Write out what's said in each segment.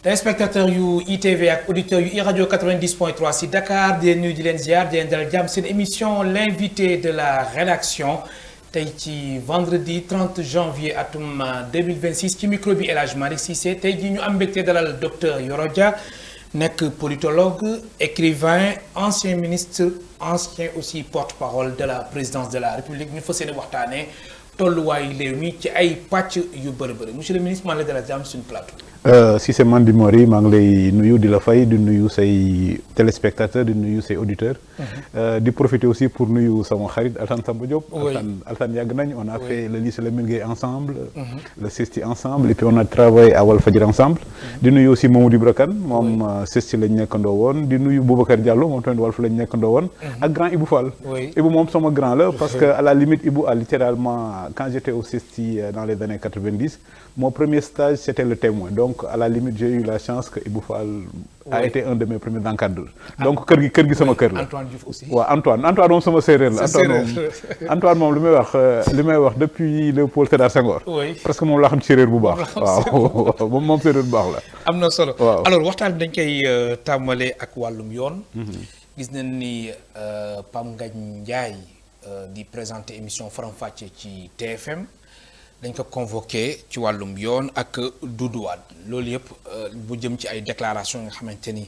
téléspectateurs yu ITV ak auditeurs yu iRadio 90.3 si Dakar di leen nuyu di leen ziar di leen dalal jàmm seen émission l'invité de la rédaction tey ci vendredi 30 janvier atum 2026 ci micro bi El Hadj Malick Cissé tey jii ñu am mbégte dalal docteur Yoro Dia nekk politologue écrivain ancien ministre ancien aussi porte-parole de la présidence de la République ñu fas yéene waxtaanee tolluwaayu réew mi ci ay pàcc yu bëri bëri monsieur le ministre maa ngi lay dalal jàmm suñu plateau. Cissé Mandi Mori maa ngi lay nuyu di la fay di nuyu say téléspectateurs di nuyu say auditeurs. di profiter aussi pour nuyu sama xarit Alassane Samba Diop. oui Alassane yàgg nañ on a fait le lycée Lamine Gueye ensemble. le CESTI ensemble et puis on a travaillé à Walfadjri ensemble. di nuyu aussi Mamadou Ibra Kane moom CESTI lañ nekkandoo woon di nuyu Boubacar Diallo moom tamit Walf lañ nekkandoo woon. ak grand Ibou Fall. Ibou moom sama grand la parce que à la limite Ibou a littéralement quand j'étais au CESTI dans les années 90 mon premier stage c'était le témoin donc à la limite j'ai eu la chance que Ibou Fall a été un de mes premiers encadreurs donc kër gi sama kër la Antoine Diouf aussi waaw Antoine moom sama séeréer la Antoine moom li may wax depuis Léopold Sédar Senghor parce que moom laa xam séeréer bu baax waaw moom séeréer bu baax la am na solo waaw alors waxtaan bi dañ koy tàmbalee ak wàllum yoon gis nañ ni Pape Ngagne Ndiaye di présenter émission Faram Facce ci TFM dañ ko convoqué ci wàllum yoon ak Doudou Wade loolu yëpp bu jëm ci ay déclarations yi nga xamante ni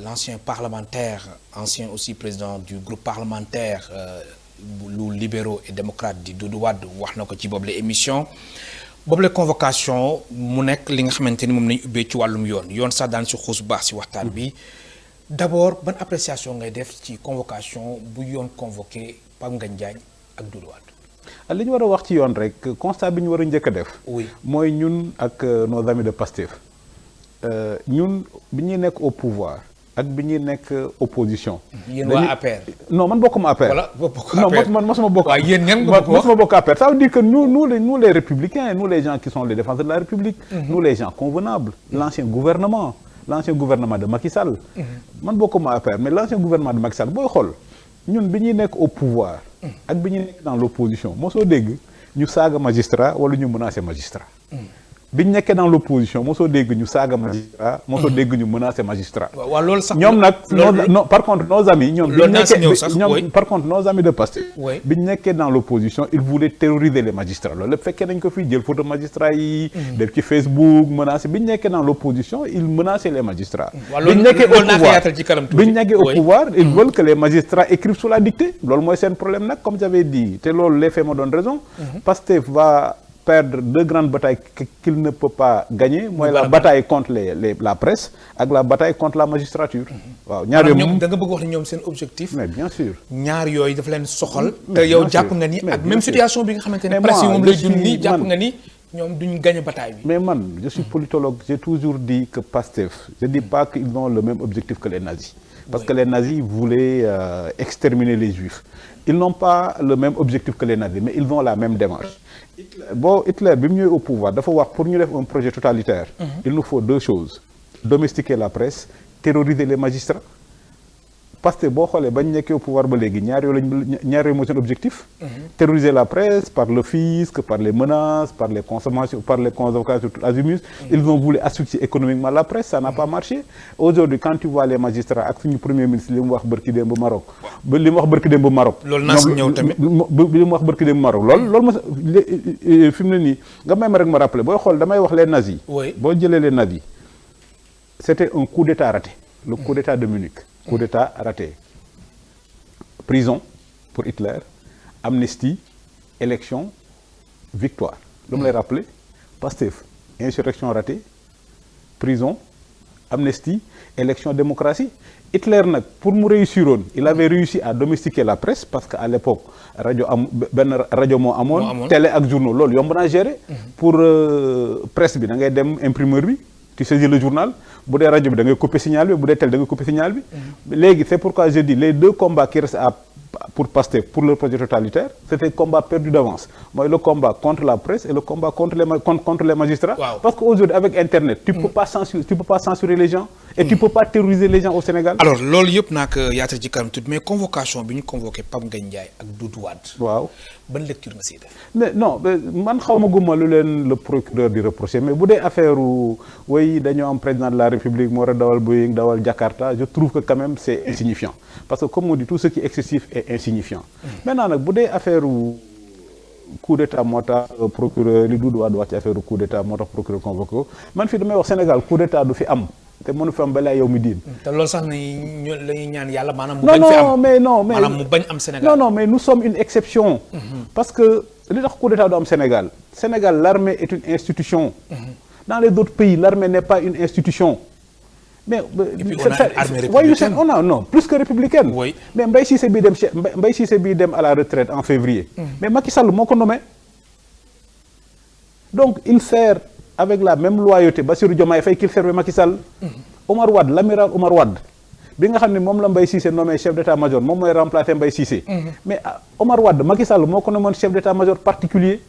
l'ancien parlementaire ancien aussi président du groupe parlementaire lu libéraux et démocrates di Doudou Wade wax na ko ci boobu la émission boobu la convocation mu nekk li nga xamante ni moom nañu ubbee ci wàllum yoon sax daan si xuus bu baax si waxtaan bi d'abord ban appréciation ngay def ci convocation bu yoon convoqué Pape Ngagne Ndiaye ak Doudou Wade. li ñu war a wax ci yoon rek constat bi ñu war a njëkk a def. mooy ñun ak nos amis de Pastef ñun bi ñuy nekk au pouvoir ak bi ñuy nekk opposition. yéen waa APR. non man bokkuma APR. voilà bokkuma APR non mosuma bokk. waaw yéen ñan nga mosuma bokk APR ça veut dire que nous les républicains nous les gens qui sont les défenseurs de la République. nous les gens convenables. l'ancien gouvernement de Macky Sall. man bokkuma APR mais l'ancien gouvernement de Macky Sall booy xool ñun bi ñuy nekk au pouvoir. ak bi ñu nekk dans l'opposition mosoo dégg ñu saaga magistrat wala ñu menacer magistrat. bi ñu nekkee dans l'opposition mosoo dégg ñu saaga magistrat. mosoo dégg ñu menacer magistrat. waaw loolu sax ñoom nag non par contre nos amis ñoom. par contre nos amis de Pastef. bi ñu nekkee dans l'opposition ils voulaient terroriser les magistrats loolu lépp fekkee nañ ko fii jël photo magistrat yi. def ci Facebook menacer bi ñu nekkee dans l'opposition ils menaçaient les magistrats. bi ñu nekkee au pouvoir ils veulent que les magistrats écrivent sous la dictée loolu mooy seen problème nag comme j'avais dit te loolu les faits me donnent raison. Pastef va perdre deux grandes batailles qu'il ne peut pas gagner mooy la bataille contre la presse ak la bataille contre la magistrature. waaw ñaar yooyu moom da nga bëgg wax ne ñoom seen objectif. mais bien sûr ñaar yooyu dafa leen soxal. te yow jàpp nga ni ak même situation bi nga xamante ne presse yi moom lay dund nii jàpp nga ni ñoom duñ gagner bataille bi. mais man je suis politologue j'ai toujours dit que Pastef je dis pas qu'ils ont le même objectif que les nazis. parce que les nazis voulaient exterminer les juifs. Ils n'ont pas le même objectif que les nazis mais ils ont la même démarche. Hitler bi mu ñëwee au pouvoir dafa wax pour ñu def un projet totalitaire. il nous faut deux choses domestiquer la presse terroriser les magistrats. parce que boo xoolee bañ nekkee au pouvoir ba léegi ñaar yooyu mooy seen objectif. terroriser la presse par le fisc par les menaces par les consommations par les convocations tout azimuts. ils ont voulu asphyxier économiquement la presse ça n'a pas marché. aujourd'hui quand tu vois les magistrats ak suñu premier ministre li mu wax barki démb Maroc. loolu naa si ñëw tamit li mu wax barki démb Maroc loolu ma fi mu ne nii nga may ma rek ma rappeler booy xool damay wax les nazis. boo jëlee les nazis c'était un coup d'état raté. le coup d'état de Munich. coup d'état raté prison pour Hitler amnistie élection victoire lu mu lay rappeler Pastef insurrection ratée prison amnistie élection démocratie Hitler nag pour mu réussiroon il avait réussi à domestiquer la presse parce que à l'époque benn rajo moo amoon télé ak journaux loolu yomb naa gérer pour presse bi da ngay dem imprimeur bi tu saisis le journal bu dee rajo bi da ngay couper signal bi bu dee télé da ngay couper signal bi léegi c'est pourquoi je dis les deux combats qui restent pour Pastef pour le projet totalitaire c'était combat perdu d'avance mooy le combat contre la presse et le combat contre les magistrats. Parce que aujourd'hui avec internet tu peux pas censurer les gens Et tu peux pas terroriser les gens au Sénégal. Alors loolu yëpp naa ko yaatal ci kanam tuuti mais convocation bi ñu convoqué Pape Ngagne Ndiaye ak Doudou Wade. waaw ban lecture nga siy def. mais non man xaw ma gumma lu leen le procureur di reprocher mais bu dee affaire way dañoo am président de la République moo war a dawal Boeing dawal Jakarta je trouve que quand même c'est insignifiant parce que comme on dit tout ce qui est excessif est insignifiant. Maintenant nag bu dee affaire coup d'état moo tax procureur li Doudou Wade wax ci affaire coup d'état moo tax procureur convoqué ko man fii damay wax Sénégal coup d'état du fi am. te mënu fi am balaa yow mi diin. te loolu sax ñu la ñuy ñaan yàlla maanaam. mu bañ fi am non mais maanaam mu bañ am Sénégal. non mais nous sommes une exception. Parce que li tax coup d'état du am Sénégal. Sénégal l'armée est une institution. Dans les autres pays l'armée n'est pas une institution. Mais et puis on a une armée républicaine. non plus que républicaine. Oui. Mais Mbaye Cissé bii dem à la retraite en février. Mais Macky Sall moo ko nommé. Donc il sert avec la même loyauté Bassirou Diomaye Faye qu'il servait Macky Sall. Omar Wade l'amiral Omar Wade bi nga xam ne moom la Mbaye Cissé nommé chef d'état-major moom mooy remplacer Mbaye Cissé. Mais Omar Wade Macky Sall moo ko nommé chef d'état-major particulier.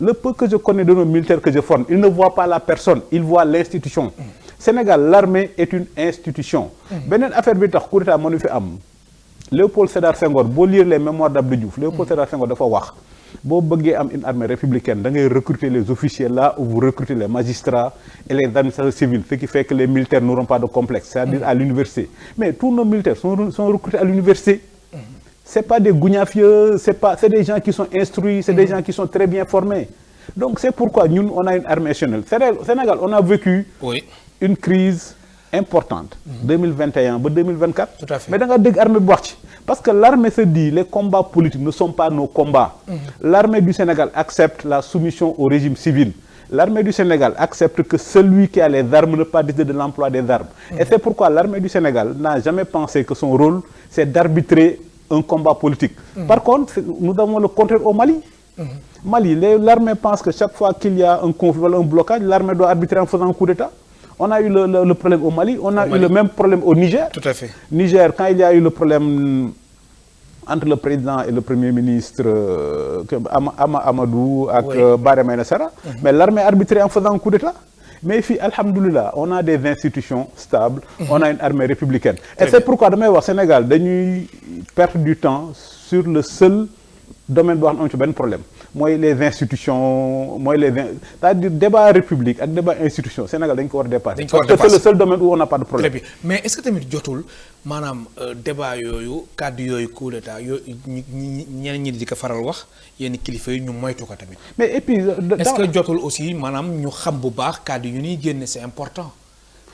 Le peu que je connais de nos militaires que je forme ils ne voient pas la personne ils voient l'institution. Sénégal l'armée est une institution. Beneen affaire bi tax coup d'état mënu fi am Léopold Sédar Senghor boo lire les mémoires d'Abdou Diouf Léopold Sédar Senghor dafa wax boo bëggee am une armée républicaine da ngay recruter les officiers là où vous recrutez les magistrats et les administrateurs civils ce qui fait que les militaires n'auront pas de complexe c'est-à-dire à l'université mais tous nos militaires sont recrutés à l'université. C'est pas des gougnafieux c'est des gens qui sont instruits c'est des gens qui sont très bien formés donc c'est pourquoi ñun on a une armée nationale. Sénégal on a vécu une crise importante 2021 ba 2024. Tout à fait. Mais da nga dégg armée bu wax ci parce que l'armée se dit les combats politiques ne sont pas nos combats. L'armée du Sénégal accepte la soumission au régime civil. L'armée du Sénégal accepte que celui qui a les armes ne pas décider de l'emploi des armes. Et c'est pourquoi l'armée du Sénégal n'a jamais pensé que son rôle c'est d'arbitrer un combat politique. Par contre nous avons le contraire au Mali. Mali l'armée pense que chaque fois qu'il y a un conflit wala un blocage l'armée doit arbitrer en faisant un coup d'état. On a eu le problème au Mali, on a eu le même problème au Niger. Tout à fait. Niger, quand il y a eu le problème entre le président et le premier ministre Amadou avec Baré Maïna Sara, mais l'armée a arbitré en faisant un coup d'état. Mais ici, alhamdoulilah, on a des institutions stables, on a une armée républicaine. Et c'est pourquoi damay wax Sénégal dañuy perdre du temps sur le seul domaine boo xam ne am ci benn problème. Mooy les institutions c'est-à-dire débat république ak débat institution Sénégal dañ ko war a dépasser. Parce que c'est le seul domaine où on n'a pas de problème. Très bien mais est-ce que tamit jotul maanaam débat yooyu kàddu yooyu coup d'état yooyu ñeneen ñi di ko faral wax yenn kilifa yi ñu moytu ko tamit. Mais et puis est-ce que jotul aussi maanaam ñu xam bu baax kàddu yu ñuy génne c'est important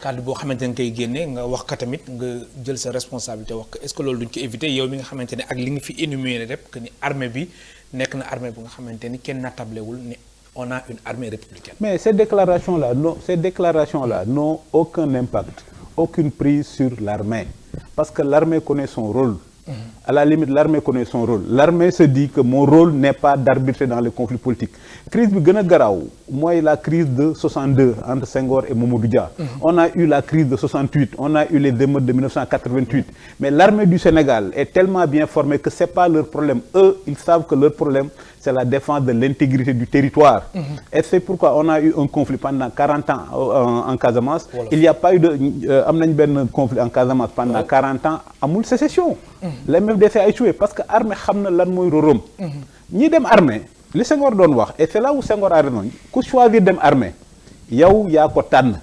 kàddu boo xamante ne koy génne nga wax ko tamit nga jël sa responsabilité wax ko est-ce que loolu duñ ko éviter yow mi nga xamante ne ak li nga fi énuméré rek que ni armée bi. nekk na armée bu nga xamante ni kenn natablewul ni on a une armée républicaine. Mais ces déclarations là n'ont aucun impact, aucune prise sur l'armée parce que l'armée connaît son rôle. À la limite l'armée connaît son rôle. L'armée se dit que mon rôle n'est pas d'arbitrer dans les conflits politiques. Crise bi gën a garaaw mooy la crise de 62 entre Senghor et Mamadou Dia. On a eu la crise de 68, on a eu les émeutes de 1988. Mais l'armée du Sénégal est tellement bien formée que c'est pas leur problème. Eux, ils savent que leur problème c'est la défense de l'intégrité du territoire. Et c'est pourquoi on a eu un conflit pendant 40 ans en Casamance. Voilà. Il n'y a pas eu am nañ benn conflit en Casamance pendant 40 ans amul sécession. Les MFDC a échoué parce que armée xam na lan mooy rôlam. ñi dem armée li Senghor doon wax et c'est là où Senghor a raison ku choisir dem armée yow yaa ko tànn.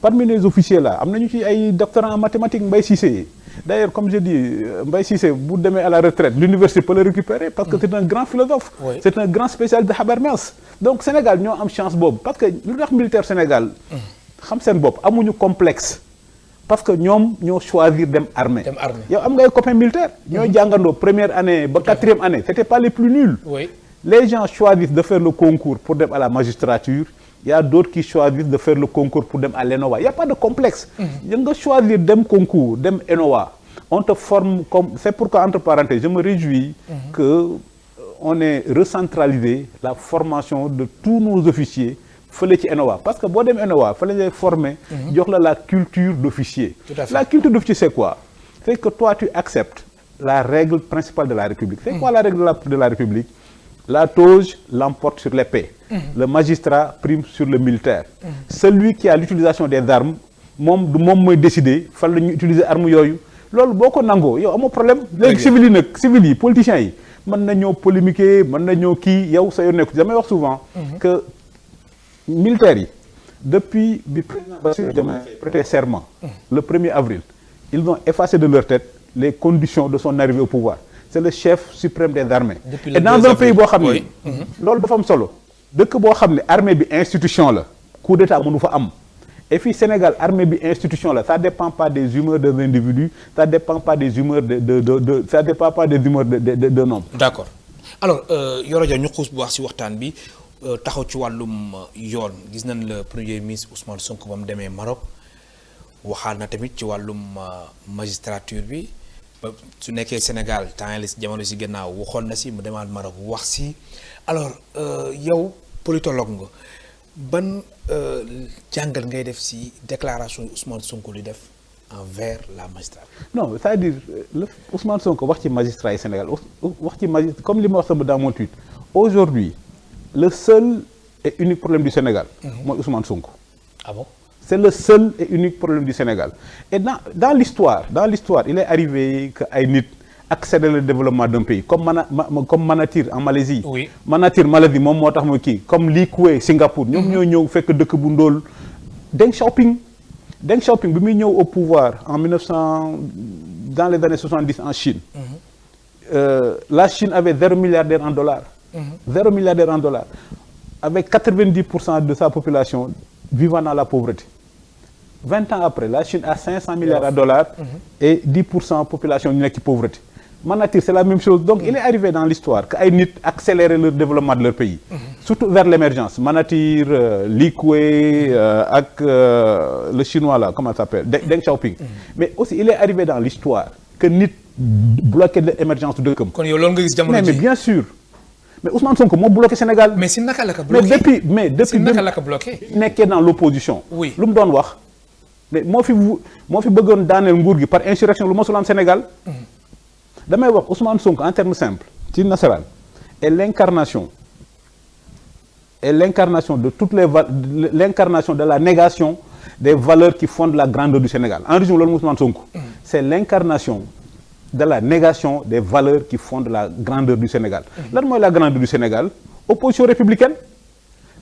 Parmi les officiers là am nañu ci ay doctorants en mathématiques Mbaye Cissé. D'ailleurs comme je dis Mbaye Cissé bu demee à la retraite l'université peut le récupérer parce que c'est un grand philosophe. C'est un grand spécialiste de Habermas. Donc Sénégal ñoo am chance boobu parce que lu tax militaire Sénégal xam seen bopp amuñu complexe. Parce que ñoom ñoo choisir dem armée. yow am nga ay copains militaires. ñoo jàngandoo première année ba quatrième année c'était pas les plus nuls. Les gens choisissent de faire le concours pour dem à la magistrature. Il y a d'autres qui choisissent de faire le concours pour dem à l'ENOA. Il y a pas de complexe. Ya nga choisir dem concours dem ENOA. On te forme comme c'est pourquoi entre parenthèses je me réjouis que on ait recentralisé la formation de tous nos officiers. Fële ci ENOA parce que boo dem ENOA fële ngay former jox la culture d'officier. La culture d'officier c'est quoi? C'est que toi tu acceptes la règle principale de la République. C'est quoi la règle de la République? La toge l'emporte sur l'épée. Le magistrat prime sur le militaire. Celui qui a l'utilisation des armes moom du moom mooy décider fan la ñuy utiliser arme yooyu loolu boo ko nangoo yow amoo problème. léegi civil yi nag civil yi politiciens yi mën nañoo polémiquer mën nañoo kii yow sa yoon nekku damay wax souvent. que militaires yi depuis bi président Bassirou Diomaye Faye prêté serment. le 1er avril ils ont effacé de leur tête les conditions de son arrivée au pouvoir c'est le chef suprême des armées. Et dans un pays boo xam ne. loolu dafa am solo. dëkk boo xam ne armée bi institution la coup d'état mënu fa am. et puis Sénégal armée bi institution la ça dépend pas des humeurs des individus ça dépend pas des humeurs ça dépend pas des humeurs de nombre. D'accord alors Yoro Dia ñu xuus bu wax ci waxtaan bi taxaw ci wàllum yoon gis nañ le premier ministre Ousmane Sonko ba mu demee Maroc waxaat na tamit ci wàllum magistrature bi ba su nekkee Sénégal temps jamono ci gannaaw waxoon na ci mu demaat Maroc wax ci alors yow politologue nga. ban jàngal ngay def ci déclaration yi Ousmane Sonko li def envers la magistrature. non c'est-à-dire Ousmane Sonko wax ci magistrat yi Sénégal wax ci magistrat comme li ma wax sama dans mon tweet aujourd'hui le seul et unique problème du Sénégal. mooy Ousmane Sonko. Ah bon? C'est le seul et unique problème du Sénégal et dans l'histoire il est arrivé que ay nit accélérer le développement d'un pays comme Manatir en Malaisie. Oui. Manatir Malaisie moom moo tax mooy kii comme Lee Kuei Singapour. ñoom ñoo ñëw fekk dëkk bu ndóol. Deng Xiaoping bi muy ñëw au pouvoir en dans les années 70 en Chine. La Chine avait 0 milliardaire en dollars. 0 milliardaire en dollars. Avec 90% de sa population vivant dans la pauvreté. 20 ans après, la Chine a 500 milliards de dollars et 10% population ñu nekk ci pauvreté. Manatir c'est la même chose donc il est arrivé dans l'histoire que ay nit accélérer le développement de leur pays. Surtout vers l'émergence. Manatir, Lee Kuei ak le chinois là comment ça s'appelle Deng Xiaoping. Mais aussi il est arrivé dans l'histoire que nit bloqué l'émergence de dëkkam. Kon yow loolu nga gis jamono ji. Mais bien sûr. Mais Ousmane Sonko moo bloqué Sénégal. Mais si naka la ko bloqué. mais depuis naka la ko bloqué. nekkee dans l'opposition. Oui. Lu mu doon wax. moo fi bëggoon daaneel nguur gi par insurrection lu mosul am Sénégal. damay wax Ousmane Sonko en termes simples ci nasaraan est l'incarnation de toutes l'incarnation de la négation des valeurs qui fondent la grandeur du Sénégal en résumé loolu Ousmane Sonko. C'est l'incarnation de la négation des valeurs qui fondent la grandeur du Sénégal. lan mooy la grandeur du Sénégal opposition républicaine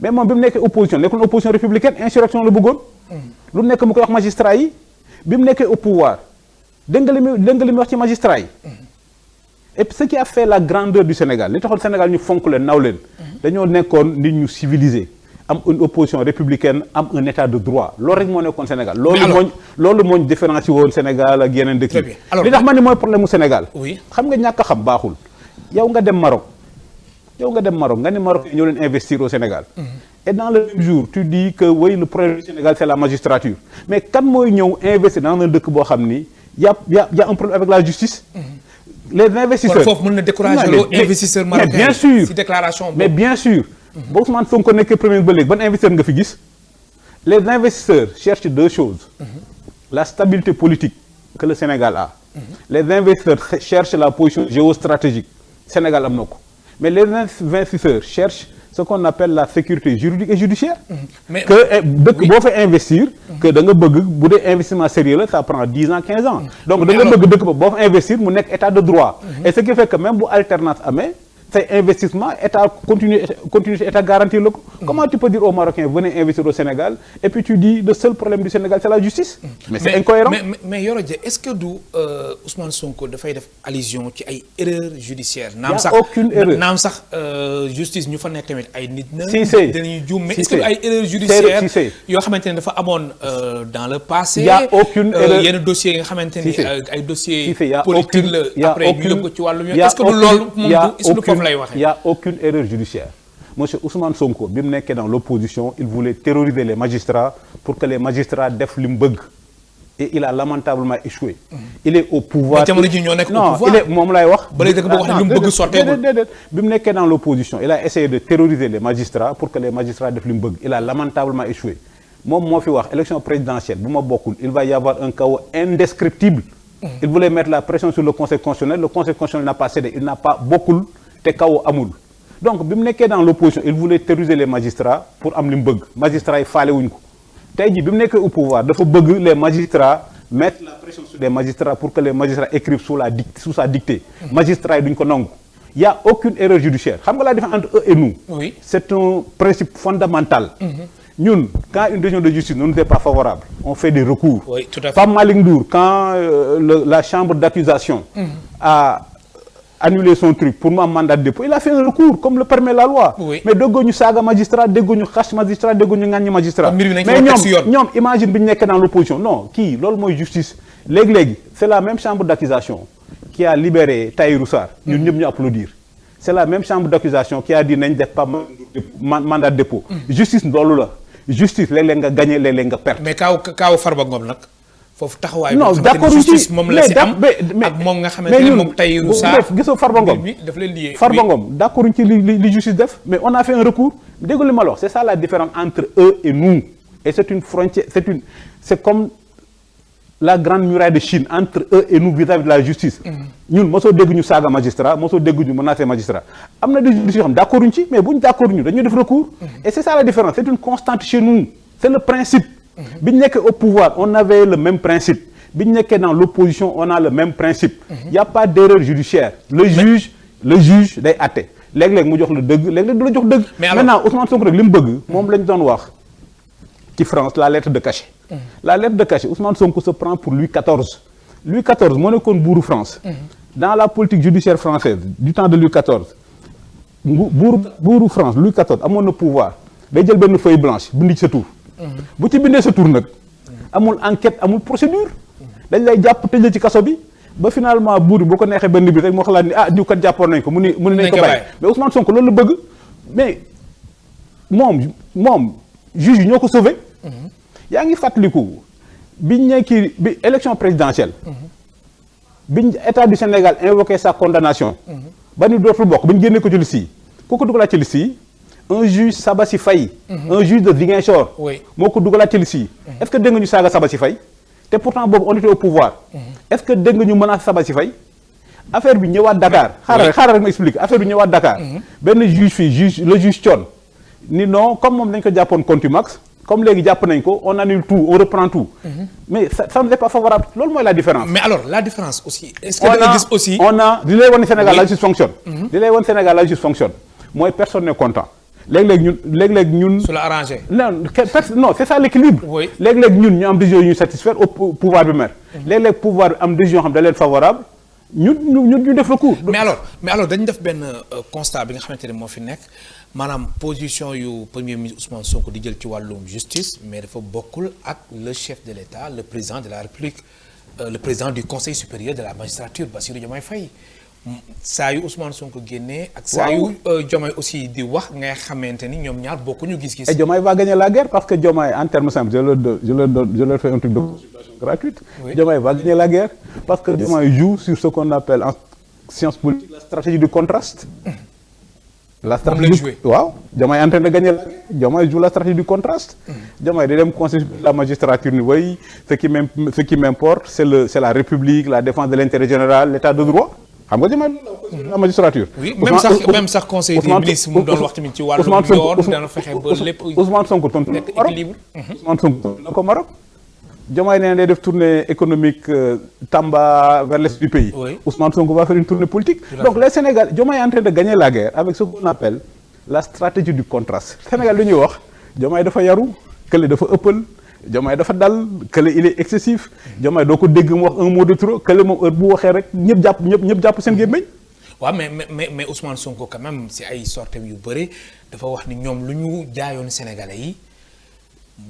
mais moom bi mu nekkee opposition nekkul opposition républicaine insurrection la bëggoon. lu nekk mu koy wax magistrat yi bi mu nekkee au pouvoir dégg nga li muy wax ci magistrat yi. et puis ce qui a fait la grandeur du Sénégal li taxoon Sénégal ñu fonk leen naw leen. dañoo nekkoon nit ñu civilisé am une opposition républicaine am un état de droit loolu rek moo nekkoon Sénégal. loolu moo ñu différencié woon Sénégal ak yeneen dëkk yi. li tax ma ni mooy problème mu Sénégal. oui xam nga ñàkk a xam baaxul. yow nga dem Maroc nga ni Maroc ñoo leen investir au Sénégal. Et dans le même jour tu dis que oui le problème du Sénégal c'est la magistrature mais kan mooy ñëw investir dans un dëkk boo xam ni y a un problème avec la justice. Les investisseurs foofu mën na décourager loo investisseurs marocains. Mais bien sûr ci déclaration boobu. mais bien sûr. ba Ousmane Sonko nekkee premier ba léegi ban investisseur nga fi gis. Les investisseurs cherchent deux choses. La stabilité politique que le Sénégal a. Les investisseurs cherchent la position géostratégique Sénégal am na ko mais les investisseurs cherchent ce qu'on appelle la sécurité juridique et judiciaire. Mais que dëkk boo fa investir. que da nga bëgg bu dee investissement sérieux la ça prend 10 ans 15 ans. donc da nga bëgg dëkk ba boo fa investir mu nekk état de droit. Et ce qui fait que même bu alternance amee say investissement état continuité état garantir la ko. Comment tu peux dire aux Marocains venez investir au Sénégal et puis tu dis le seul problème du Sénégal c'est la justice. Mais c'est incohérent. mais Yoro Dia est-ce que du Ousmane Sonko dafay def allusion ci ay erreurs judiciaires. naam sax aucune erreur naam sax justice ñu fa nekk tamit ay nit. si c'est dañuy juum mais est-ce que ay erreurs judiciaires yoo xamante ne dafa amoon dans le passé. y a aucune erreur yenn dossiers yi nga xamante ni ay dossiers politiques la après ñu yóbbu ko ci wàllu yoon est-ce que du loolu moom il y a aucune erreur judiciaire. Monsieur Ousmane Sonko bi mu nekkee dans l'opposition il voulait terroriser les magistrats pour que les magistrats def li mu bëgg et il a lamentablement échoué. Il est au pouvoir. jamono ji ñoo nekk au pouvoir non il est moom lay wax. ba léegi da nga wax li mu bëgg sotteegul déedéet bi mu nekkee dans l'opposition il a essayé de terroriser les magistrats pour que les magistrats def li mu bëgg il a lamentablement échoué moom moo fi wax élection présidentielle bu ma bokkul il va y avoir un chaos indescriptible. Il voulait mettre la pression sur le Conseil constitutionnel le Conseil constitutionnel n'a pas cédé il n'a pas bokkul te chaos amul. Donc bi mu nekkee dans l'opposition il voulait terroriser les magistrats pour am li mu bëgg magistrats yi faale wuñ ko tey jii bi mu nekkee au pouvoir dafa bëgg les magistrats mettre la pression sur les magistrats pour que les magistrats écrivent sous sa dictée. Magistrats yi duñ ko nangu. Il n'y a aucune erreur judiciaire. Xam nga la différence entre eux et nous. Oui. C'est un principe fondamental. Ñun, quand une décision de justice ne nous est pas favorable, on fait des recours. Oui, tout à fait. Pape Malick Ndour, quand la chambre d'accusation a annulé son truc pour moi mandat de dépôt, il a fait un recours comme le permet la loi. Oui. Mais dégguñu saaga magistrat, dégguñu xas magistrat, dégguñu ŋàññi magistrat. Mais ñoom imagine bi ñu nekkee dans l'opposition. Non, kii loolu mooy justice. Léegi c'est la même chambre d'accusation qui a libéré Tahirou Sarr. Ñun ñëpp ñu applaudir. C'est la même chambre d'accusation qui a dit nañ def pas mandat de dépôt. Justice loolu la. Justice léeg-léeg nga gagné léeg-léeg nga perte. mais kaaw Farba Ngom nag foofu taxawaay. non d'accord justice moom la si am mais ak moom nga xamante ne moom Tahirou Sarr gisoo Farba Ngom daf leen lié. Farba Ngom d'accord ci li justice def mais on a fait un recours déggu li ma la wax c'est ça la différence entre eux et nous et c'est une frontière c'est comme la grande muraille de Chine entre eux et nous vis-à-vis de la justice. ñun mosoo dégg ñu saaga magistrat mosoo dégg ñu menacer magistrat am na des justices yoo xam d'accord ci mais bu ñu d'accord ñu dañuy def recours. et c'est ça la différence c'est une constante chez nous c'est le principe. bi ñu nekkee au pouvoir on avait le même principe bi ñu nekkee dans l'opposition on a le même principe. Il y a pas d'erreur judiciaire. le juge day àtte léeg-léeg mu jox la dëgg léeg-léeg du la jox dëgg. mais maintenant Ousmane Sonko rek li mu bëgg moom lañ doon wax ci France la lettre de cachet. La lettre de cachet Ousmane Sonko se prend pour Louis XIV. Louis XIV moo nekkoon buuru France. Dans la politique judiciaire française du temps de Louis XIV buuru France Louis XIV amoon na pouvoir day jël benn feuille blanche bind ci sa tur. bu ci bindee sa tur nag amul enquête amul procédure dañ lay jàpp tëj ci kaso bi ba finalement buur bi boo ko neexee benn bi rek moo xalaat ni diw kat jàppoon nañ ko mu ni nañ ko bàyyi mais Ousmane Sonko loolu la bëgg mais moom juge yi ñoo ko sauvé. yaa ngi fàttaliku biñ nekki bi élection présidentielle. biñ état du Sénégal invoqué sa condamnation. ba ni dootul bokk biñ génnee ko ci liste yi ku ko dugalaat ci liste yi un juge Sabassi Faye. un juge de Ziguinchor. moo ko dugalaat ci liste yi. est-ce que dégg nga ñu saaga Sabassi Faye te pourtant boobu on était au pouvoir. est-ce que dégg nga ñu menace Sabassi Faye affaire bi ñëwaat Dakar. xaaral rek ma explique affaire bi ñëwaat Dakar. benn juge fii le juge Thion ni non comme moom dañ ko jàppoon contumax comme léegi jàpp nañ ko on annule tout on reprend tout. mais ça n'est pas favorable loolu mooy la différence. mais alors la différence aussi. est-ce que da nga gis aussi on a li lay wan Sénégal la justice fonctionne. li lay wan Sénégal la justice fonctionne mooy personne n'est content. léeg-léeg ñun. su la arrangé. non c'est ça l'équilibre. oui léeg-léeg ñun ñu am décision yu ñu satisfaire au pouvoir bi mer. léeg-léeg pouvoir bi am décision xam da leen favorable ñu def recours. mais alors dañu def benn constat bi nga xamante ne moo fi nekk maanaam position yu premier ministre Ousmane Sonko di jël ci wàllum justice mais dafa bokkul ak le chef de l'État le président de la République le président du Conseil supérieur de la magistrature Bassirou Diomaye Faye. saa yu Ousmane Sonko génnee ak saa yu Diomaye aussi di wax ngay xamante ni ñoom ñaar bokkuñu gis-gis. et Diomaye va gagner la guerre parce que Diomaye en termes simples je leur fais un truc de consultation gratuite. Oui. Diomaye va gagner la guerre parce que Diomaye joue sur ce qu'on appelle en sciences politiques la stratégie du contraste. la stratégie waaw Diomaye est en train de gagner la guerre Diomaye joue la stratégie du contraste. Diomaye day dem conseil de la magistrature ni way ce qui m'importe c'est la République la défense de l'intérêt général l'état de droit. xam nga Diomaye la magistrature. oui même sax conseil des ministres mu doon wax tamit ci wàllum yoon dana fexe ba lépp. Ousmane Sonko tontu nekk équilibre. Ousmane Sonko na ko Maroc. Diomaye nee na day def tournée économique Tamba vers l'est du pays. Oui. Ousmane Sonko va faire une tournée politique. Donc les Sénégal Diomaye est en train de gagner la guerre avec ce qu'on appelle la stratégie du contraste. Sénégal lu ñuy wax Diomaye dafa yaru kële dafa ëppal. Diomaye dafa dal kële il est excessif Diomaye doo ko dégg mu wax un mot de trop kële moom heure bu waxee rek ñëpp jàpp seen gémmiñ. waaw mais Ousmane Sonko quand même si ay sorties yu bëri dafa wax ni ñoom lu ñu jaayoon Sénégalais yi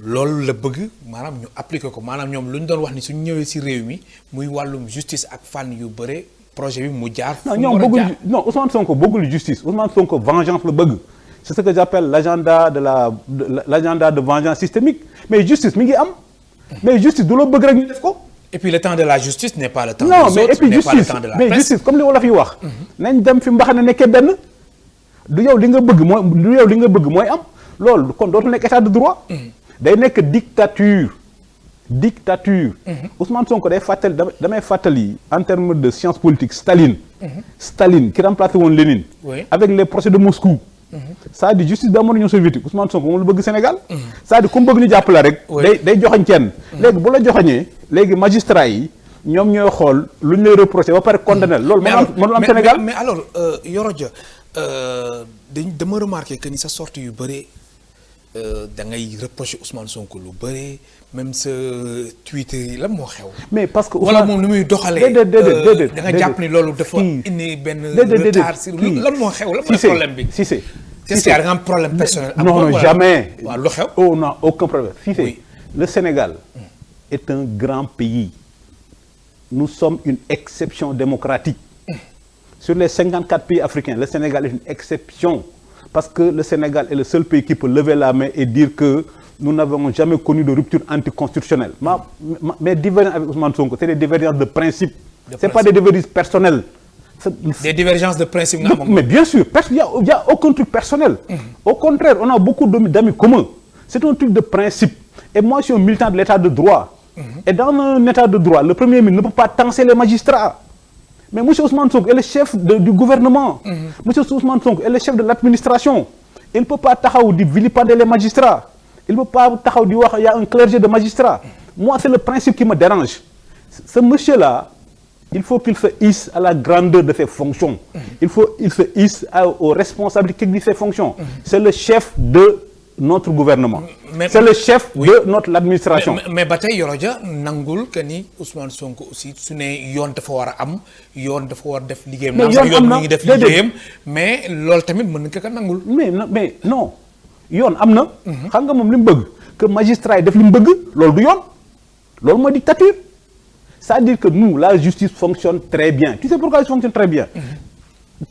loolu la bëgg maanaam ñu appliquer ko maanaam ñoom lu ñu doon wax ni suñu ñëwee si réew mi muy wàllum justice ak fànn yu bëri projet bi mu jaar. non ñoom bëggul non Ousmane Sonko bëggul justice Ousmane Sonko vengeance la bëgg. C'est ce que j'appelle l'agenda de vengeance systémique mais justice mi ngi am mais justice du loo bëgg rek ñu def ko. et puis le temps de la justice n'est pas le temps. non des mais autres, et puis n'est pas justice le temps de la mais presse. justice comme li wolof yi wax. nañ dem fi mbaxane nekkee benn du yow li nga bëgg mooy am loolu kon dootul nekk état de droit. day nekk dictature. Ousmane Sonko damay fàttali en termes de science politique Staline qui remplacé woon Lénine. Oui. avec les procès de Moscou. c'est-à-dire justice bi amoon na Union soviétique Ousmane Sonko moom la bëgg Sénégal. c'est-à-dire ku mu bëgg ñu jàppale rek. day joxoñ kenn. léegi bu la joxoñee léegi magistrat yi ñoom ñooy xool lu ñu lay reproché ba pare condamné loolu. mënul am Sénégal mais alors Yoro Dia dama remarqué que ni sa sortie yu bëri da ngay reproché Ousmane Sonko lu bëri même sa Twitter yi lan moo xew. mais parce que wala moom ni muy doxalee. déedéet da nga jàpp ni loolu dafa indi benn retard si lan moo xew lan mooy problème bi. Cissé est-ce que da nga am problème personnel. non jamais. waaw lu xew. oh non aucun problème. Cissé le Sénégal est un grand pays. Nous sommes une exception démocratique. Sur les 54 pays africains, le Sénégal est une exception. Parce que le Sénégal est le seul pays qui peut lever la main et dire que nous n'avons jamais connu de rupture anticonstitutionnelle. Mes divergences avec Ousmane Sonko, c'est des divergences de principe. Ce n'est pas des divergences personnelles. Des divergences de principe. Mais bien sûr, il n'y a aucun truc personnel. Au contraire, on a beaucoup d'amis communs. C'est un truc de principe. Et moi, je suis un militant de l'état de droit. Et dans un état de droit, le Premier ministre ne peut pas tancer les magistrats. Mais M. Ousmane Sonko est le chef du gouvernement. M. Ousmane Sonko est le chef de l'administration. Il ne peut pas vilipender les magistrats. Il ne peut pas dire qu'il y a un clergé de magistrats. Moi, c'est le principe qui me dérange. Ce monsieur-là, il faut qu'il se hisse à la grandeur de ses fonctions. Il faut qu'il se hisse aux responsabilités de ses fonctions. C'est le chef de notre gouvernement. C'est le chef de notre administration. Mais bataille Yoro Dia nangul que ni Ousmane Sonko aussi su ne yoon dafa war a am yoon dafa war def liggéeyam. mais yoon am na ngi def liggéeyam mais loolu tamit mën nga ko nangul. mais non yoon am na. xam nga moom li mu bëgg que magistrat yi def li mu bëgg loolu du yoon loolu mooy dictature. c'est-à-dire que nous la justice fonctionne très bien. Tu sais pourquoi elle fonctionne très bien.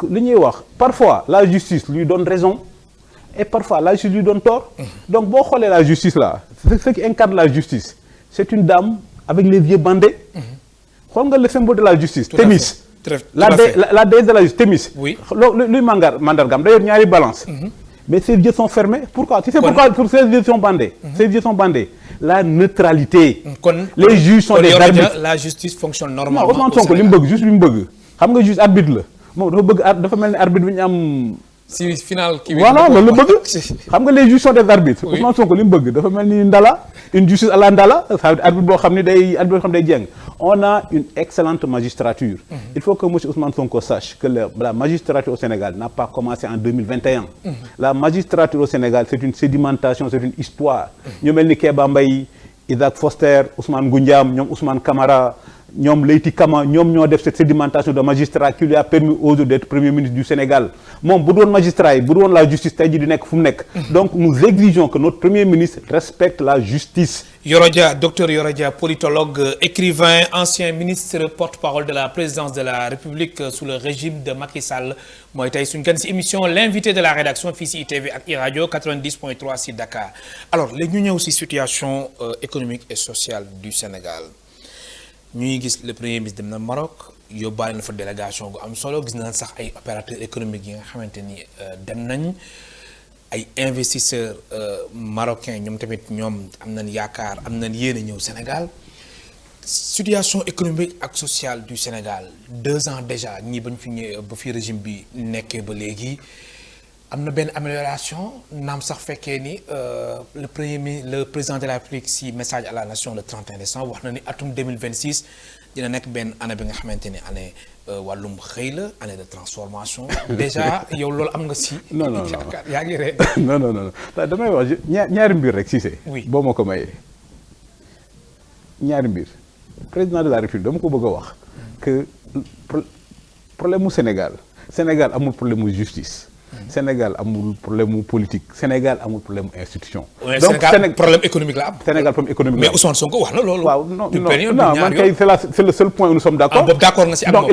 li ñuy wax parfois la justice lui donne raison. Et parfois, la justice lui donne tort. Donc, bon, la justice là, ce qui incarne la justice, c'est une dame avec les yeux bandés. Le symbole de la justice, Thémis. La déesse de la justice, Thémis. Oui. Lui, Mandargam, d'ailleurs, il y a une balance. Mais ses yeux sont fermés. Pourquoi? Tu sais pourquoi ses yeux sont bandés? Ses yeux sont bandés. La neutralité. Les juges sont des arbitres. La justice fonctionne normalement. Non, Ousmane Sonko, li mu bëgg, juste li mu bëgg. Xam nga juge arbitre la. Moom dafa mel ni arbitre bi ñu am. si final kii bi voilà loolu la bëgg xam nga les juges sont des arbitres. Ousmane Sonko li mu bëgg dafa mel ni Ndala une justice à la Ndala ça veut dire arbitre boo xam ne day arbitre boo xam ne day jeng. On a une excellente magistrature. Il faut que monsieur Ousmane Sonko sache que la magistrature au Sénégal n'a pas commencé en 2021. La magistrature au Sénégal c'est une sédimentation, c'est une histoire. ñu mel ni Kéba Mbaye, Isaac Foster, Ousmane Goundiam, ñoom Ousmane Camara. ñoom Leyti Kama ñoom ñoo def cette sédimentation de magistrat qui lui a permis aujourd'hui d'être premier ministre du Sénégal moom bu doon magistrat yi bu doon la justice tey jii di nekk fu mu nekk. Donc nous exigeons que notre premier ministre respecte la justice. Yoro Dia, docteur Yoro Dia, politologue, écrivain, ancien ministre porte-parole de la présidence de la République sous le régime de Macky Sall mooy tey suñu gan si émission l'invité de la rédaction fii si ITV ak iRadio 90.3 si Dakar. Alors léegi ñu ñëw si situation économique et sociale du Sénégal. ñuy gis le premier ministre dem na Maroc yóbbaale na fa délégation gu am solo gis nañ sax ay opérateurs économiques yi nga xamante ni dem nañ ay investisseurs marocains ñoom tamit ñoom am nañ yaakaar am nañ yéene ñëw Sénégal situation économique ak sociale du Sénégal 2 ans déjà ñii bañ fi ñëwee ba fi régime bi nekkee ba léegi am na benn amélioration naam sax fekkee ni le président de la République si message à la nation le 31 décembre wax na ni atum 2026 dina nekk benn année bi nga xamante ni année wàllum xëy la année de transformation déjà yow loolu am nga si. non yaa ngi ree. non damay wax ñaari mbir rek Cissé. oui boo ma ko mayee ñaari mbir président de la République dama ko bëgg a wax. que problème mu Sénégal amul problème mu justice. Sénégal amul problème mu politique Sénégal amul problème mu institution. donc Sénégal problème économique la am. Sénégal problème économique la am mais Ousmane Sonko wax na loolu. waaw non man kay c'est le seul point où nous sommes d'accord. boobu d'accord nga si ak donc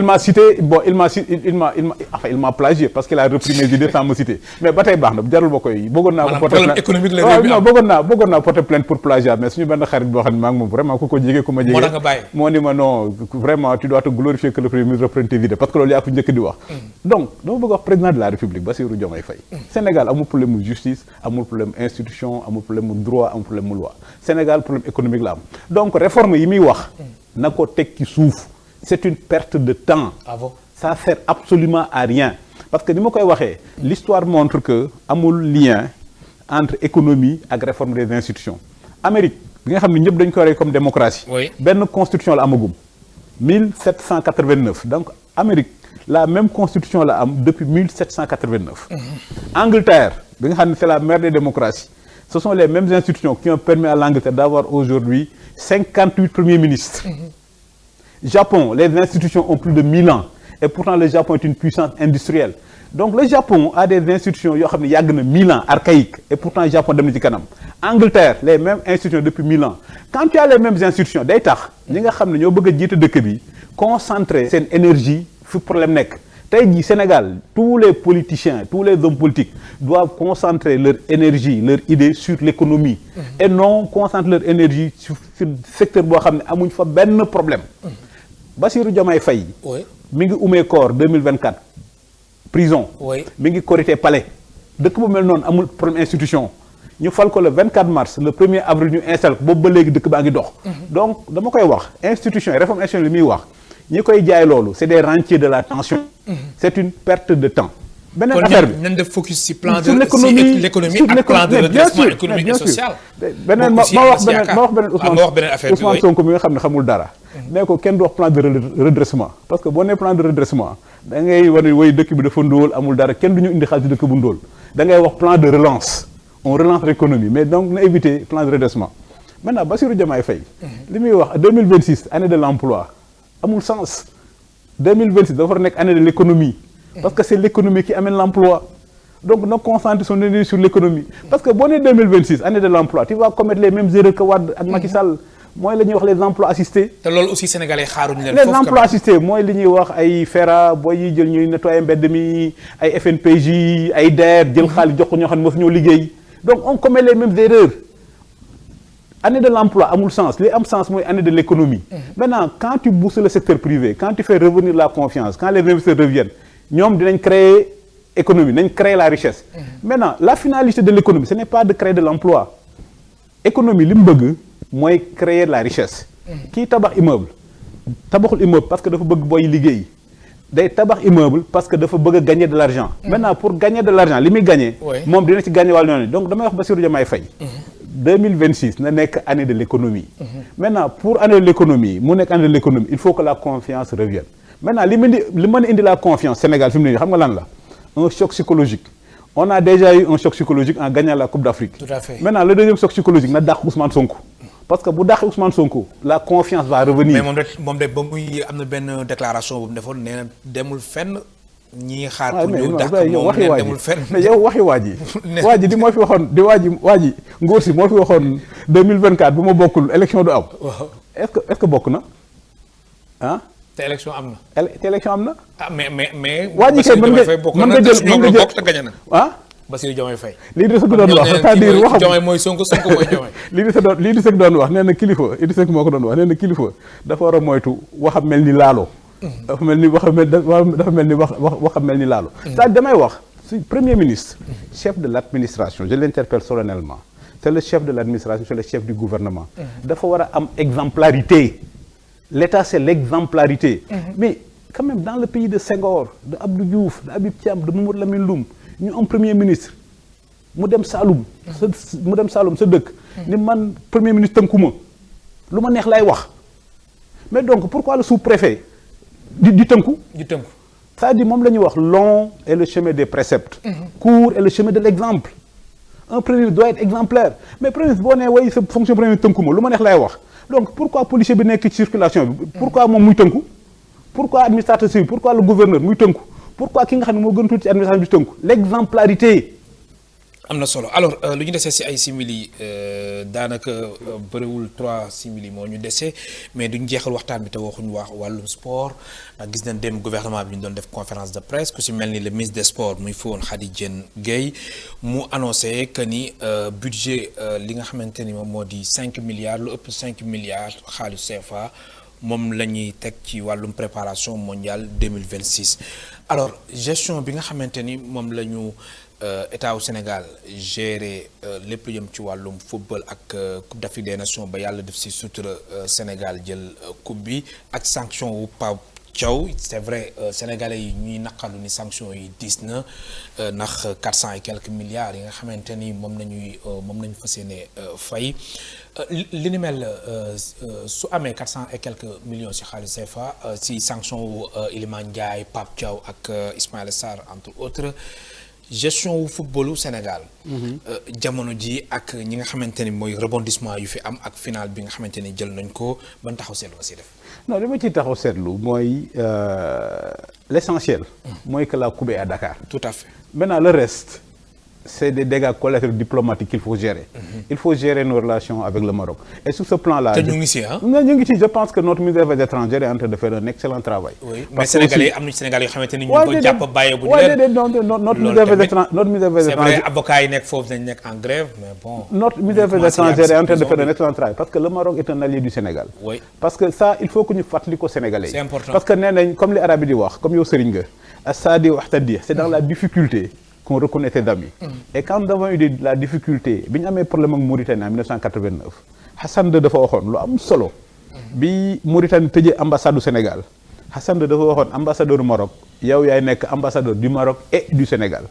il m'a plagié parce qu'il a repris mes idées sans me citer mais ba tey baax na jarul ba koy bëggoon naa ko. problème économique la réew mi am bëggoon naa porter plainte pour plagiat mais suñu benn xarit boo xam ne maa ngi moom vraiment ku ko jege ku ma jege. moo tax nga bàyyi moo ni ma non vraiment tu dois te glorifier que le premier ministre reprenne tes idées parce que loolu yaa ko njëkk di wax. donc dama bëgg wax président de la République Bassirou Diomaye Faye. Sénégal amul problème mu justice amul problème institution amul problème mu droit amul problème mu loi Sénégal problème économique la am donc réforme yi muy wax na ko teg ci suuf c'est une perte de temps. Ah bon? Ça sert absolument à rien parce que ni ma koy waxee l'histoire montre que amul lien entre économie ak réforme des institutions. Amérique bi nga xam ne ñëpp dañ ko rey comme démocratie. benn constitution la amagum 1789 donc Amérique la même constitution la am depuis 1789. Angleterre bi nga xam ne c'est la mère des démocraties. Ce sont les mêmes institutions qui ont permis à l'Angleterre d'avoir aujourd'hui 58 premiers ministres. Japon, les institutions ont plus de 1000 ans et pourtant le Japon est une puissance industrielle. Donc le Japon a des institutions yoo xam ne yàgg na 1000 ans archaïques et pourtant le Japon dem na ci kanam. Angleterre, les mêmes institutions depuis 1000 ans. Quand tu as les mêmes institutions day tax ñi nga xam ne ñoo bëgg a jiite dëkk bi concentrer seen énergie fi problème nekk. Tey jii Sénégal tous les politiciens tous les hommes politiques doivent concentrer leur énergie leur idée sur l'économie et non concentrer leur énergie sur secteur boo xam ne amuñ fa benn problème. Bassirou Diomaye Faye mi ngi umee koor 2024 prison mi ngi Korité palais dëkk bu mel noonu amul problème institution ñu fal ko le 24 mars le 1er avril ñu installe ko boobu ba léegi dëkk baa ngi dox. Donc dama koy wax institution yi réforme institution li muy wax ñi koy jaay loolu c'est des rentiers de la tension. C'est une perte de temps. beneen affaire bi nañ def focus ci plan de l'économie ak plan de redressement économique et social. beneen ma wax beneen Ousmane Sonko mi nga xam ne xamul dara. nee ko kenn du wax plan de redressement parce que boo nee plan de redressement da ngay wane woy dëkk bi dafa ndóol amul dara kenn du ñu indi xaalis dëkk bu ndóol da ngay wax plan de relance on relance l'économie mais donc na éviter plan de redressement. Maintenant Bassirou Diomaye Faye li muy wax 2026 année de l'emploi amul sens 2026 dafa war a nekk année de l'économie. Parce que c'est l'économie qui amène l'emploi. Donc, nous concentrons son énergie sur l'économie. Parce que bonne 2026, année de l'emploi, tu vas commettre les mêmes erreurs que Wade et Macky Sall. Moi, il y a les emplois assistés. aussi sénégalais les emplois assistés, moi, il y a les FERA, ils nettoient mbedd ay FNPJ, ay DER, donc on commet les mêmes erreurs. Année de l'emploi a mon sens. Les sens, moi, année de l'économie. Maintenant, quand tu boostes le secteur privé, quand tu fais revenir la confiance, quand les investisseurs reviennent, nous devons créer l'économie, nous devons créer la richesse. Maintenant, la finalité de l'économie, ce n'est pas de créer de l'emploi. L'économie, c'est créer de la richesse. Qui tabac immeuble parce que il faut gagner des tabac immeuble parce que il faut gagner de l'argent. Maintenant, pour gagner de l'argent, ce qu'il gagne, il faut gagner. Donc, je vais vous dire 2026, c'est une année de l'économie. Maintenant, pour année de l'économie, il faut que la confiance revienne. Maintenant, ce qui la confiance, Sénégal, un choc psychologique. On a déjà eu un choc psychologique en gagnant la Coupe d'Afrique. Tout à fait. Maintenant, le deuxième choc psychologique, c'est Ousmane Sonko. Parce que si Ousmane Sonko, la confiance va revenir. Mais il y a une déclaration qui a ñi xaar pour ñu dakk moom demul fenn mais yow waxi waaji di moo fi waxoon di waaji ngóor si moo fi waxoon 2024 bu ma bokkul élection du am. est-ce que bokk na ah. te élection am na. ah mais. waaji kay mën nga jël te gañe na. ah. Bassirou Diomaye Faye. lii di sëgg doon wax c'est-à-dire waxam Diomaye mooy Sonko mooy Diomaye. lii di sëgg doon wax nee na kilifa Idrissa Seck moo ko doon wax nee na kilifa dafa war a moytu waxam mel ni laalo. dafa mel ni waxam mel ni laalo. c'est-à-dire damay wax si premier ministre. chef de l'administration je l'interpelle solennellement c'est le chef de l'administration c'est le chef du gouvernement. dafa war a am exemplarité. L'État c'est l'exemplarité. Mais quand même dans le pays de Senghor de Abdou Diouf de Habib Thiam de Mamadou Lamine Loum ñu am premier ministre mu dem Saloum sa dëkk. ni man premier ministre tënkuma lu ma neex lay wax. mais donc pourquoi le sous-préfet di tënku. c'est-à-dire moom la ñuy wax long est le chemin des préceptes. court est le chemin de l'exemple. un premier ministre doit être exemplaire mais premier ministre boo nee way sa fonction premier ministre tënkuma lu ma neex lay wax. Donc pourquoi policier bi nekk ci circulation bi pourquoi moom muy tënku pourquoi administrateur civil pourquoi le gouverneur muy tënku pourquoi ki nga xam ne moo gën tuuti ci administration bi tënku l'exemplarité. am na solo alors lu ñu desee ci ay simili daanaka bëriwul 3 simili moo ñu desee mais duñ jeexal waxtaan bi te waxuñu wax wàllum sport ndax gis nañ dem gouvernement bi ñu doon def conférence de presse ku ci mel ni le ministre des sports muy foon Khady Diène Gaye mu annoncé que ni budget li nga xamante ni moom moo di 5 milliards lu ëpp 5 milliards xaalis CFA moom la ñuy teg ci wàllum préparation mondiale 2026 alors gestion bi nga xamante ni moom la ñu État au Sénégal géré lépp lu jëm ci wàllum football ak Coupe d'Afrique des Nations ba yàlla def ci sutura Sénégal jël coupe bi ak sanction wu Pape Thiaw c'est vrai sénégalais yi ñuy naqalu ni sanctions yi diis na ndax 400 et quelques milliards yi nga xamante ni moom nañu fas yéene fay li ni mel su amee 400 et quelques millions ci xaalis CFA ci sanction wu Iliman Ndiaye Pape Thiaw ak Ismaïla Sarr entre autres gestion wu footballu Sénégal. jamono ji ak ñi nga xamante ni mooy rebondissement yu fi am ak final bi nga xamante ni jël nañ ko ban taxaw seetlu aussi def. non li ma ciy taxaw seetlu mooy l'essentiel. mooy que la coupe est à Dakar. tout à fait. Maintenant le reste c'est des dégâts collatéraux diplomatiques qu'il faut gérer. Il faut gérer nos relations avec le Maroc. Et sur ce plan-là. te ñu ngi si ah. ñu ngi ci je pense que notre ministre des Affaires étrangères est en train de faire un excellent travail. oui mais Sénégalais am na Sénégalais yoo xamante ni ñu ngi ko jàpp bàyyeeguñu leen. notre ministre des Affaires étrangères. c'est vrai avocats yi nekk foofu dañ nekk en grève mais bon. Notre ministre des Affaires étrangères est en train de faire un excellent travail parce que le Maroc est un allié du Sénégal. oui parce que ça il faut que ñu fàttali ko Sénégalais. c'est important parce que nee nañ comme les Arabes di wax comme yow Serigne nga as-saadi waxtadi c'est dans la difficulté qu'on reconnaît ses amis. Et quand nous avons eu de la difficulté bi ñu amee problème ak Mauritanie en 1989 Hassan II dafa waxoon lu am solo. bi Mauritanie tëjee ambassade du Sénégal Hassan II dafa waxoon ambassadeur du Maroc yow yaay nekk ambassadeur du Maroc et du Sénégal.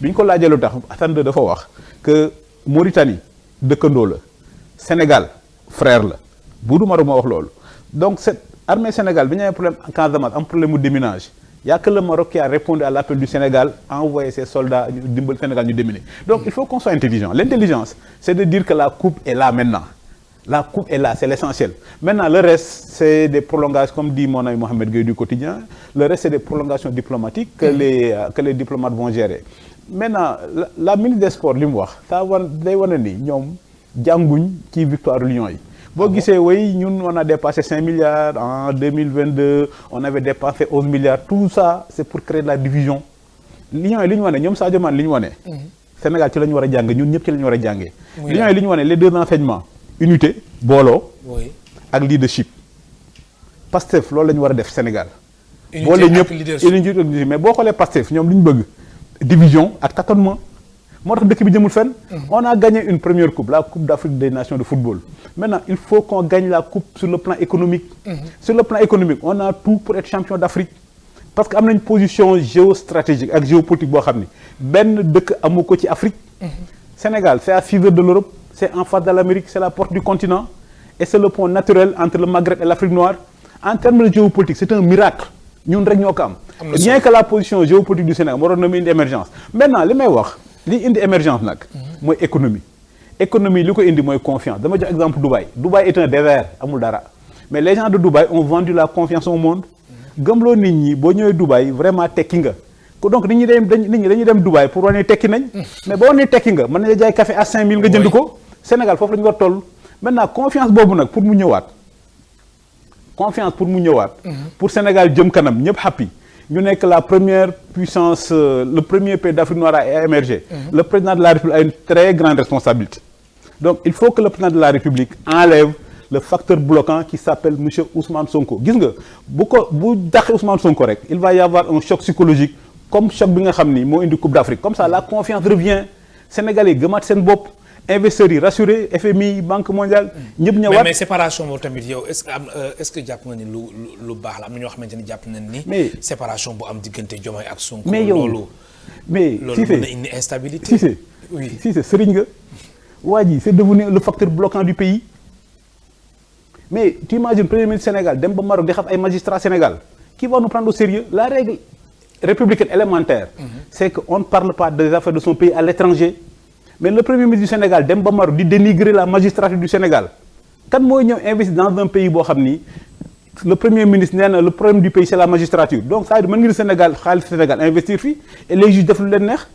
bi ñu ko laajee lu tax Hassan II dafa wax que Mauritanie dëkkandoo la Sénégal frère la bu du Maroc moo wax loolu donc cette armée Sénégal bi ñu amee problème en Casamance am problème mu déminage. Il n'y a que le Maroc qui a répondu à l'appel du Sénégal, a envoyé ses soldats du Sénégal nous déminer. Donc il faut qu'on soit intelligent. L'intelligence, c'est de dire que la coupe est là maintenant. La coupe est là, c'est l'essentiel. Maintenant, le reste, c'est des prolongations, comme dit mon ami Mohamed Gueye du quotidien, le reste, c'est des prolongations diplomatiques que les diplomates vont gérer. Maintenant, la ministre des Sports, l'Imouach, ça va dire qui victoire Lyon. Vous voyez, nous, on a dépassé 5 milliards en 2022, on avait dépassé 11 milliards. Tout ça, c'est pour créer de la division. Lyon et Lyon, nous sommes Lyon. Sénégal, c'est ce que nous nous sommes Lyon et Lyon, les deux enseignements, unité, bolo, et leadership. Pastef, c'est ce que nous devons faire au Sénégal. Unité et leadership. Mais si vous Pastef, nous avons division et tâtonnement. On a gagné une première coupe, la Coupe d'Afrique des Nations de football. Maintenant, il faut qu'on gagne la coupe sur le plan économique. Sur le plan économique, on a tout pour être champion d'Afrique. Parce qu'on a une position géostratégique et géopolitique. Ben de Amokoti Afrique. Sénégal, c'est à 6 heures de l'Europe, c'est en face de l'Amérique, c'est la porte du continent. Et c'est le pont naturel entre le Maghreb et l'Afrique noire. En termes de géopolitique, c'est un miracle. Nous avons rien que la position géopolitique du Sénégal, nous avons une émergence. Maintenant, les meilleurs. Li indi émergence nag mooy économie li ko indi mooy confiance dama jox exemple Dubaï est un désert amul dara mais les gens de Dubaï ont vendu la confiance au monde gëmloo nit ñi boo ñëwee Dubaï vraiment tekki nga donc nit ñi dañuy dem Dubaï pour wane tekki nañ mais boo nee tekki nga mën nañu jaay café à 5000 nga jënd ko Sénégal foofu la ñu war toll maintenant confiance boobu nag pour mu ñëwaat pour Sénégal jëm kanam ñëpp happy ñu nekk la première puissance, le premier pays d'Afrique noire à émerger. Le président de la République a une très grande responsabilité. Donc il faut que le président de la République enlève le facteur bloquant qui s'appelle M. Ousmane Sonko. Vous voyez, Ousmane Sonko, il va y avoir un choc psychologique comme choc de la Coupe d'Afrique. Comme ça, la confiance revient. Sénégalais, Gamat Senbop, investisseurs rassurés, FMI, Banque mondiale. Mais séparation, est-ce que jàpp nga ni lu baax la am na ñoo xamante ni jàpp nañ ni. mais séparation bu am diggante Diomaye ak Sonko. mais loolu mën na indi instabilité. si c'est Serigne nga waa ji c'est devenu le facteur bloquant du pays. mais tu imagines premier ministre Sénégal dem ba Maroc di xam ay magistrats Sénégal qui va nous prendre au sérieux. La règle républicaine élémentaire. c'est qu'on ne parle pas des affaires de son pays à l'étranger. Mais le premier ministre du Sénégal, Demba Maroc, dit dénigrer la magistrature du Sénégal. Quand moi investis dans un pays, le premier ministre, le problème du pays, c'est la magistrature. Donc, ça veut dire que le Sénégal investir et les juges de l'ENR.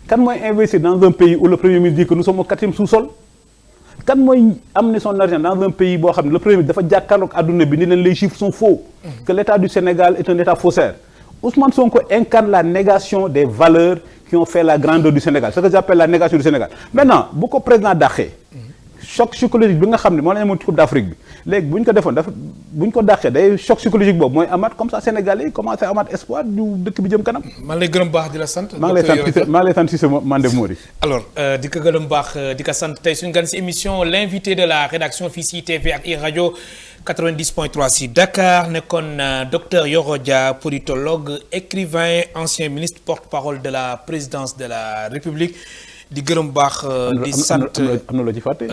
Quand moi investis dans un pays où le premier ministre dit que nous sommes au 4e sous-sol, quand moi amener son argent dans un pays, le premier ministre dit que les chiffres sont faux, que l'État du Sénégal est un État faussaire. Ousmane Sonko incarne la négation des valeurs qui ont fait la grandeur du Sénégal, ce que j'appelle la négation du Sénégal. Maintenant, beaucoup de présidents d'Aché, choc psychologique bi nga xam ne moo la ñu amoon Coupe d'Afrique bi léegi bu ñu ko defoon bu ñu ko dàqee day choc psychologique boobu mooy amaat comme ça Sénégalais yi commencé amaat espoir du dëkk bi jëm kanam. maa ngi lay gërëm baax di la sant. maa ngi lay sant si sama Mandé Mori. alors di ko gërëm baax di ko sant tey suñu gan si émission l'invité de la rédaction fii si TV ak iRadio 90.3 si Dakar nekkoon docteur Yoro Dia politologue écrivain ancien ministre porte-parole de la présidence de la République di gërëm baax. di sant am na loo ci fàtte.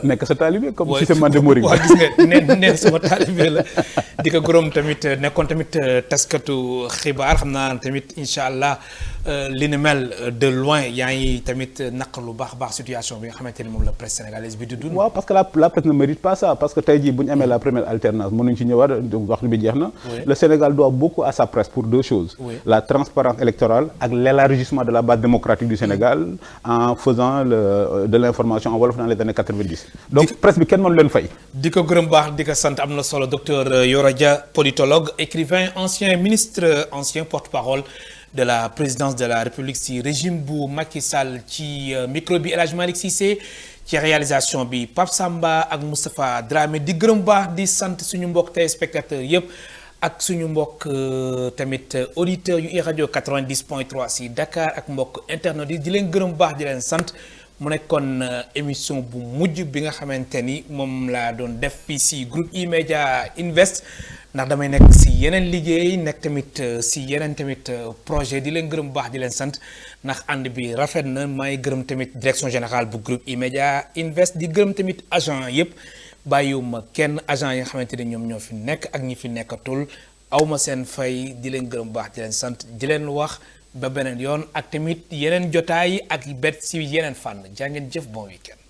nekk sa taalibe comme si c'est Mandé Mori. waaw gis nga nee sama taalibe la di ko gërëm tamit nekkoon tamit taskatu xibaar xam naa tamit incha allah li ni mel de loin yaa ngi tamit naq lu baax situation bi nga xamante ni moom la presse sénégalaise bi di dund. waaw parce que la presse ne mérite pas ça parce que tey jii bu ñu amee la première alternance mënuñ ci ñëwaat waxtu bi jeex na. le Sénégal doit beaucoup à sa presse pour deux choses. la transparence électorale ak l'élargissement de la base démocratique du Sénégal. en faisant de l'information en wolof dans les années 90. donc presse bi kenn mënu leen fay. di ko gërëm baax di ko sant am na solo docteur Yoro Dia politologue écrivain ancien ministre ancien porte-parole de la présidence de la République si régime bu Macky Sall ci micro bi El Hadj Malick Cissé ci réalisation bi Pape Samba ak Moustapha Dramé di gërëm baax di sant suñu mbokk téléspectateurs yëpp. ak suñu mbokk tamit auditeurs yu iRadio 90.3 si Dakar ak mbokk internet yi di leen gërëm baax di leen sant mu nekkoon émission bu mujj bi nga xamante ni moom laa doon def fii si groupe E-Media Invest ndax damay nekk si yeneen liggéey nekk tamit si yeneen tamit projet di leen gërëm baax di leen sant ndax ànd bi rafet na may gërëm tamit direction générale bu groupe E-Media Invest di gërëm tamit agent yëpp. bàyyiwuma kenn agent yi nga xamante ni ñoom ñoo fi nekk ak ñi fi nekkatul awma seen fay di leen gërëm baax di leen sant di leen wax ba beneen yoon ak tamit yeneen jotaay ak bet si yeneen fànn jaa ngeen jëf bon week-end